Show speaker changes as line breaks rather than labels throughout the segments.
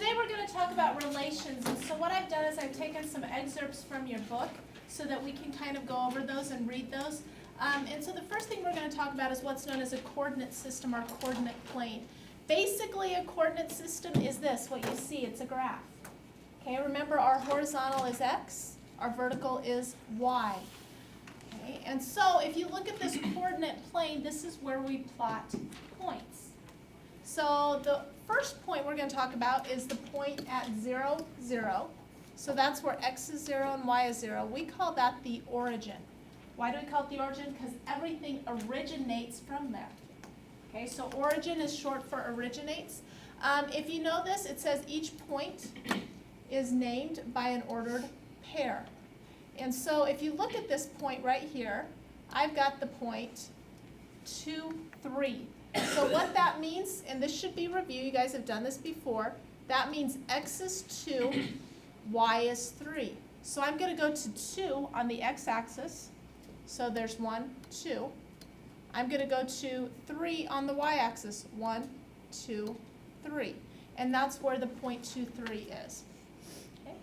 Today we're going to talk about relations, and so what I've done is I've taken some excerpts from your book so that we can kind of go over those and read those. And so the first thing we're going to talk about is what's known as a coordinate system or coordinate plane. Basically, a coordinate system is this, what you see, it's a graph. Okay, remember our horizontal is x, our vertical is y. Okay, and so if you look at this coordinate plane, this is where we plot points. So the first point we're going to talk about is the point at 0, 0. So that's where x is 0 and y is 0. We call that the origin. Why do we call it the origin? Because everything originates from there. Okay, so origin is short for originates. If you know this, it says each point is named by an ordered pair. And so if you look at this point right here, I've got the point 2, 3. So what that means, and this should be review, you guys have done this before, that means x is 2, y is 3. So I'm going to go to 2 on the x-axis. So there's 1, 2. I'm going to go to 3 on the y-axis. 1, 2, 3. And that's where the point 2, 3 is. Okay.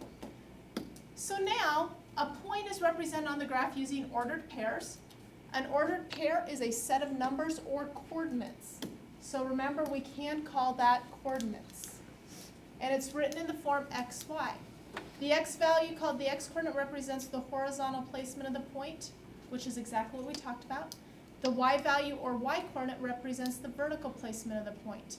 So now, a point is represented on the graph using ordered pairs. An ordered pair is a set of numbers or coordinates. So remember, we can call that coordinates. And it's written in the form x, y. The x value called the x-coordinate represents the horizontal placement of the point, which is exactly what we talked about. The y value or y-coordinate represents the vertical placement of the point.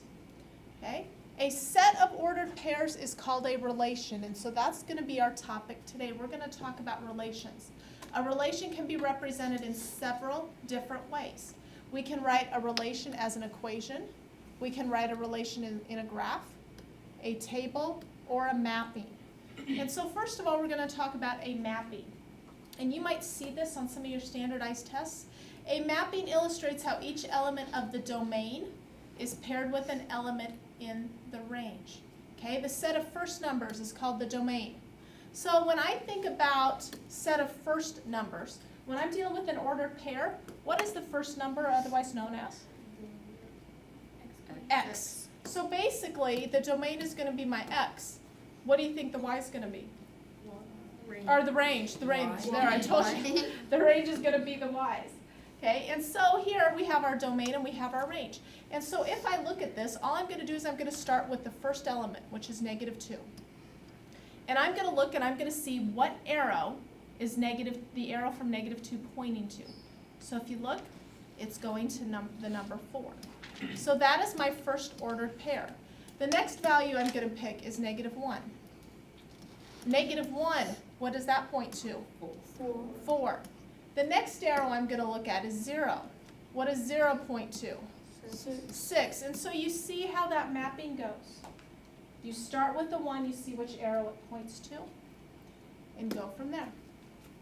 Okay? A set of ordered pairs is called a relation, and so that's going to be our topic today. We're going to talk about relations. A relation can be represented in several different ways. We can write a relation as an equation. We can write a relation in a graph, a table, or a mapping. And so first of all, we're going to talk about a mapping. And you might see this on some of your standardized tests. A mapping illustrates how each element of the domain is paired with an element in the range. Okay, the set of first numbers is called the domain. So when I think about set of first numbers, when I'm dealing with an ordered pair, what is the first number otherwise known as? X. So basically, the domain is going to be my x. What do you think the y is going to be? Or the range. The range. There, I told you. The range is going to be the y's. Okay, and so here we have our domain and we have our range. And so if I look at this, all I'm going to do is I'm going to start with the first element, which is -2. And I'm going to look and I'm going to see what arrow is the arrow from -2 pointing to. So if you look, it's going to the number 4. So that is my first ordered pair. The next value I'm going to pick is -1. -1, what does that point to? 4. The next arrow I'm going to look at is 0. What does 0 point to? 6. And so you see how that mapping goes. You start with the 1, you see which arrow it points to, and go from there.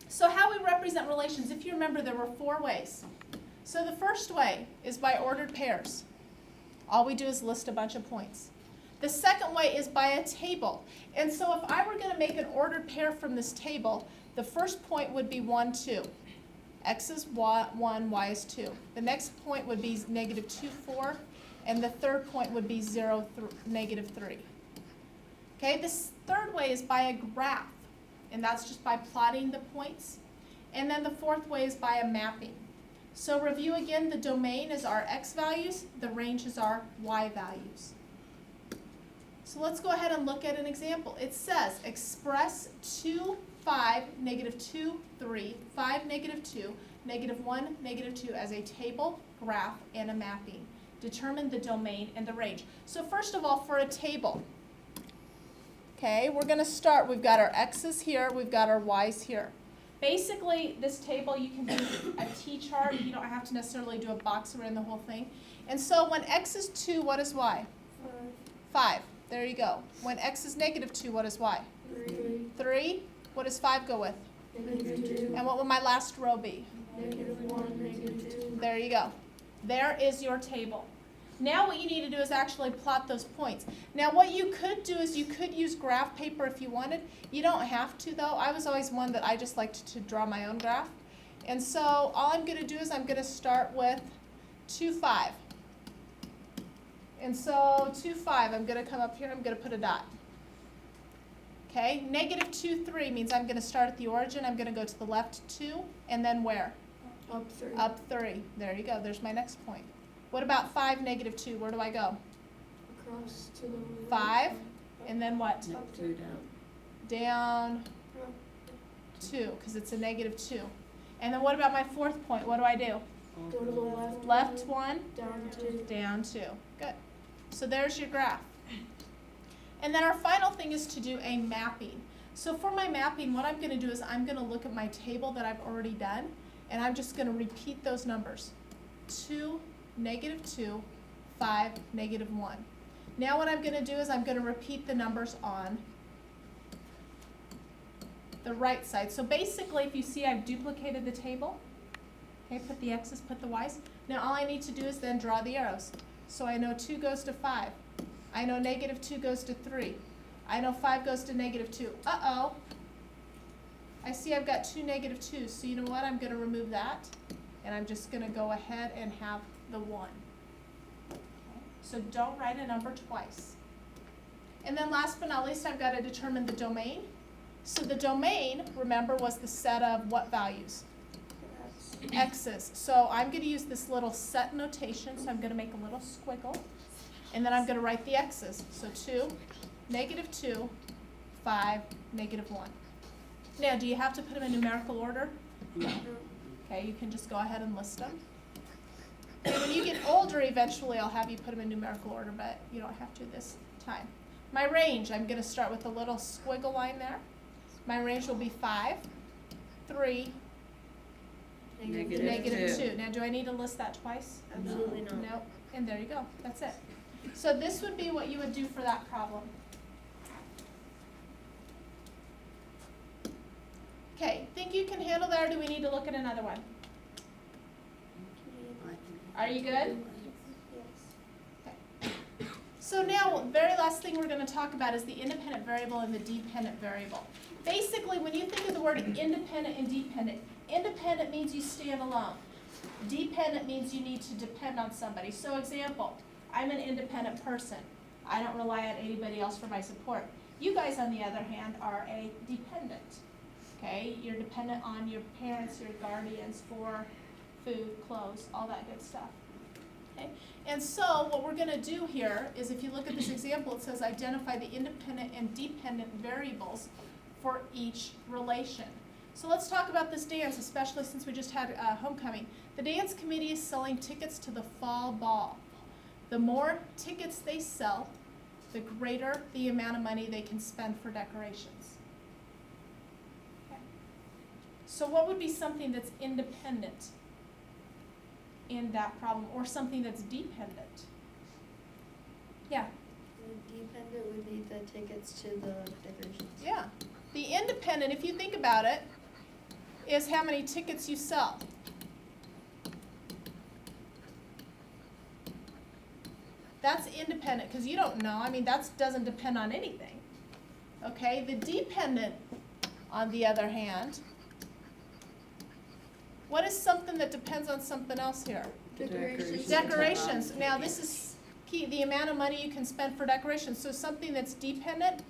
So how we represent relations, if you remember, there were 4 ways. So the first way is by ordered pairs. All we do is list a bunch of points. The second way is by a table. And so if I were going to make an ordered pair from this table, the first point would be 1, 2. X is 1, y is 2. The next point would be -2, 4. And the third point would be 0, -3. Okay, this third way is by a graph, and that's just by plotting the points. And then the fourth way is by a mapping. So review again, the domain is our x values, the range is our y values. So let's go ahead and look at an example. It says express 2, 5, -2, 3, 5, -2, -1, -2 as a table, graph, and a mapping. Determine the domain and the range. So first of all, for a table, okay, we're going to start. We've got our x's here. We've got our y's here. Basically, this table, you can do a T-chart. You don't have to necessarily do a box around the whole thing. And so when x is 2, what is y? 5. There you go. When x is -2, what is y? 3. What does 5 go with? -2. And what will my last row be? -1, -2. There you go. There is your table. Now what you need to do is actually plot those points. Now what you could do is you could use graph paper if you wanted. You don't have to though. I was always one that I just liked to draw my own graph. And so all I'm going to do is I'm going to start with 2, 5. And so 2, 5, I'm going to come up here, I'm going to put a dot. Okay, negative 2, 3 means I'm going to start at the origin. I'm going to go to the left 2, and then where?
Up 3.
Up 3. There you go. There's my next point. What about 5, negative 2? Where do I go?
Across to the right.
5, and then what?
Up 2 down.
Down
Up
2, because it's a negative 2. And then what about my fourth point? What do I do?
Go to the left.
Left 1,
Down 2.
down 2. Good. So there's your graph. And then our final thing is to do a mapping. So for my mapping, what I'm going to do is I'm going to look at my table that I've already done, and I'm just going to repeat those numbers. 2, negative 2, 5, negative 1. Now what I'm going to do is I'm going to repeat the numbers on the right side. So basically, if you see, I've duplicated the table. Okay, put the x's, put the y's. Now all I need to do is then draw the arrows. So I know 2 goes to 5. I know negative 2 goes to 3. I know 5 goes to negative 2. Uh-oh. I see I've got 2 negative 2s. So you know what? I'm going to remove that. And I'm just going to go ahead and have the 1. Okay. So don't write a number twice. And then last but not least, I've got to determine the domain. So the domain, remember, was the set of what values? X's. So I'm going to use this little set notation. So I'm going to make a little squiggle. And then I'm going to write the x's. So 2, negative 2, 5, negative 1. Now, do you have to put them in numerical order?
No.
Okay, you can just go ahead and list them. Okay, when you get older, eventually I'll have you put them in numerical order, but you don't have to this time. My range, I'm going to start with a little squiggle line there. My range will be 5, 3, negative 2. Now, do I need to list that twice?
Absolutely not.
No. And there you go. That's it. So this would be what you would do for that problem. Okay, think you can handle that, or do we need to look at another one? Are you good?
Yes.
So now, very last thing we're going to talk about is the independent variable and the dependent variable. Basically, when you think of the word independent and dependent, independent means you stand alone. Dependent means you need to depend on somebody. So example, I'm an independent person. I don't rely on anybody else for my support. You guys, on the other hand, are a dependent. Okay, you're dependent on your parents, your guardians for food, clothes, all that good stuff. Okay, and so what we're going to do here is, if you look at this example, it says identify the independent and dependent variables for each relation. So let's talk about this dance, especially since we just had homecoming. The dance committee is selling tickets to the fall ball. The more tickets they sell, the greater the amount of money they can spend for decorations. Okay. So what would be something that's independent in that problem, or something that's dependent? Yeah.
The dependent would be the tickets to the decorations.
Yeah. The independent, if you think about it, is how many tickets you sell. That's independent, because you don't know. I mean, that doesn't depend on anything. Okay? The dependent, on the other hand, what is something that depends on something else here?
Decorations.
Decorations. Now, this is key, the amount of money you can spend for decorations. So something that's dependent,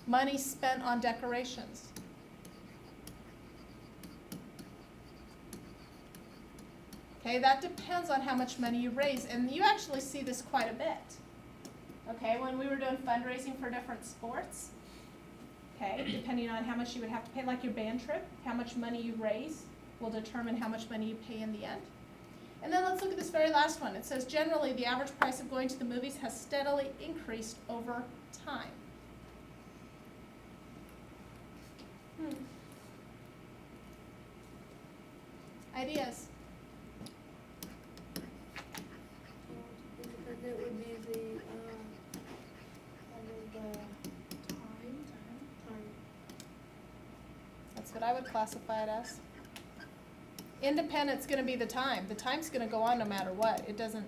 money spent on decorations. Okay, that depends on how much money you raise, and you actually see this quite a bit. Okay, when we were doing fundraising for different sports, okay, depending on how much you would have to pay, like your band trip, how much money you raise will determine how much money you pay in the end. And then let's look at this very last one. It says, generally, the average price of going to the movies has steadily increased over time. Ideas?
Independent would be the time.
That's what I would classify it as. Independent's going to be the time. The time's going to go on no matter what. It doesn't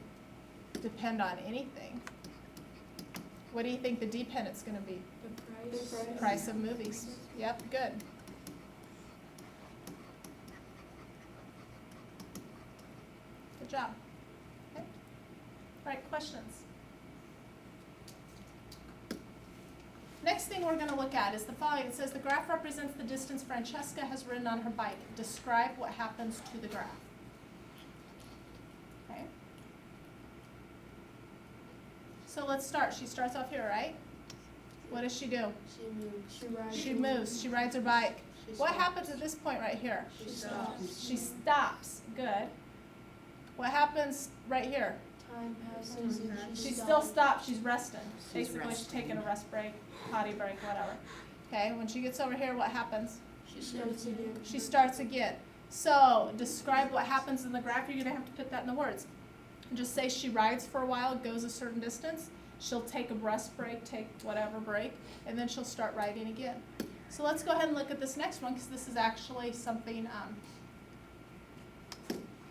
depend on anything. What do you think the dependent's going to be?
The price.
Price of movies. Yep, good. Good job. Okay. All right, questions? Next next thing we're gonna look at is the following. It says the graph represents the distance Francesca has ridden on her bike. Describe what happens to the graph. Okay. So let's start. She starts off here, right? What does she do?
She moves. She rides.
She moves. She rides her bike.
She
What
stops.
happens at this point right here?
She stops.
She stops. Good. What happens right here?
Time passes and
She still stops. She's resting. Basically, she's taking a rest break, potty break, whatever. Okay, when she gets over here, what happens?
She starts again.
She starts again. So, describe what happens in the graph. You're going to have to put that in the words. Just say she rides for a while, goes a certain distance. She'll take a rest break, take whatever break, and then she'll start riding again. So let's go ahead and look at this next one because this is actually something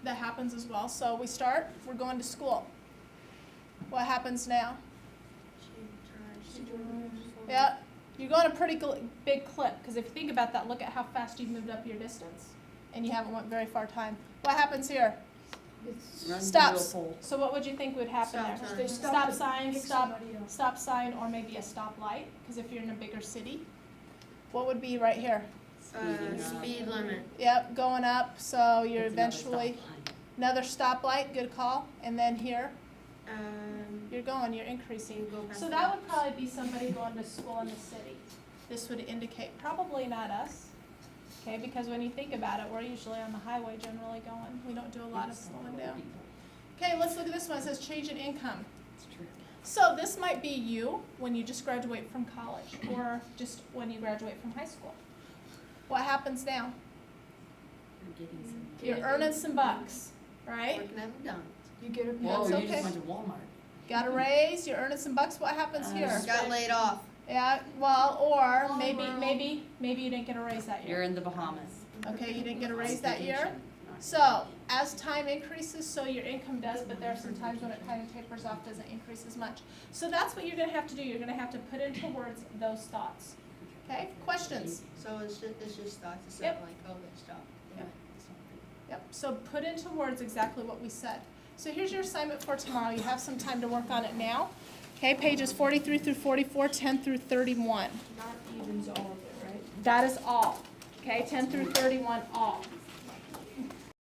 that happens as well. So we start, we're going to school. What happens now?
She drives.
Yeah, you're going a pretty big clip because if you think about that, look at how fast you've moved up your distance and you haven't went very far time. What happens here? Stops. So what would you think would happen
Stop
there?
sign.
Stop sign, stop sign, or maybe a stoplight because if you're in a bigger city. What would be right here?
Speed limit.
Yep, going up, so you're eventually, another stoplight, good call, and then here, you're increasing. So that would probably be somebody going to school in the city. This would indicate, probably not us, okay, because when you think about it, we're usually on the highway generally going. We don't do a lot of slowing down. Okay, let's look at this one. It says change in income. So this might be you when you just graduate from college or just when you graduate from high school. What happens now? You're earning some bucks, right?
Working at McDonald's.
You get a
Whoa,
pay.
you
Okay.
just
Went to Walmart.
Got a raise, you're earning some bucks. What happens here?
Got laid off.
Yeah, well, or maybe you didn't get a raise that
You're
year.
in the Bahamas.
Okay, you didn't get a raise that year. So as time increases, so your income does, but there are some times when it kind of tapers off, doesn't increase as much. So that's what you're gonna have to do. You're gonna have to put into words those thoughts. Okay, questions?
So it's just thoughts instead
Yep.
of like, oh, they stopped.
Yep, so put into words exactly what we said. So here's your assignment for tomorrow. You have some time to work on it now. Okay, pages 43 through 44, 10 through 31.
Not evens all of it, right?
That is all. Okay, 10 through 31, all.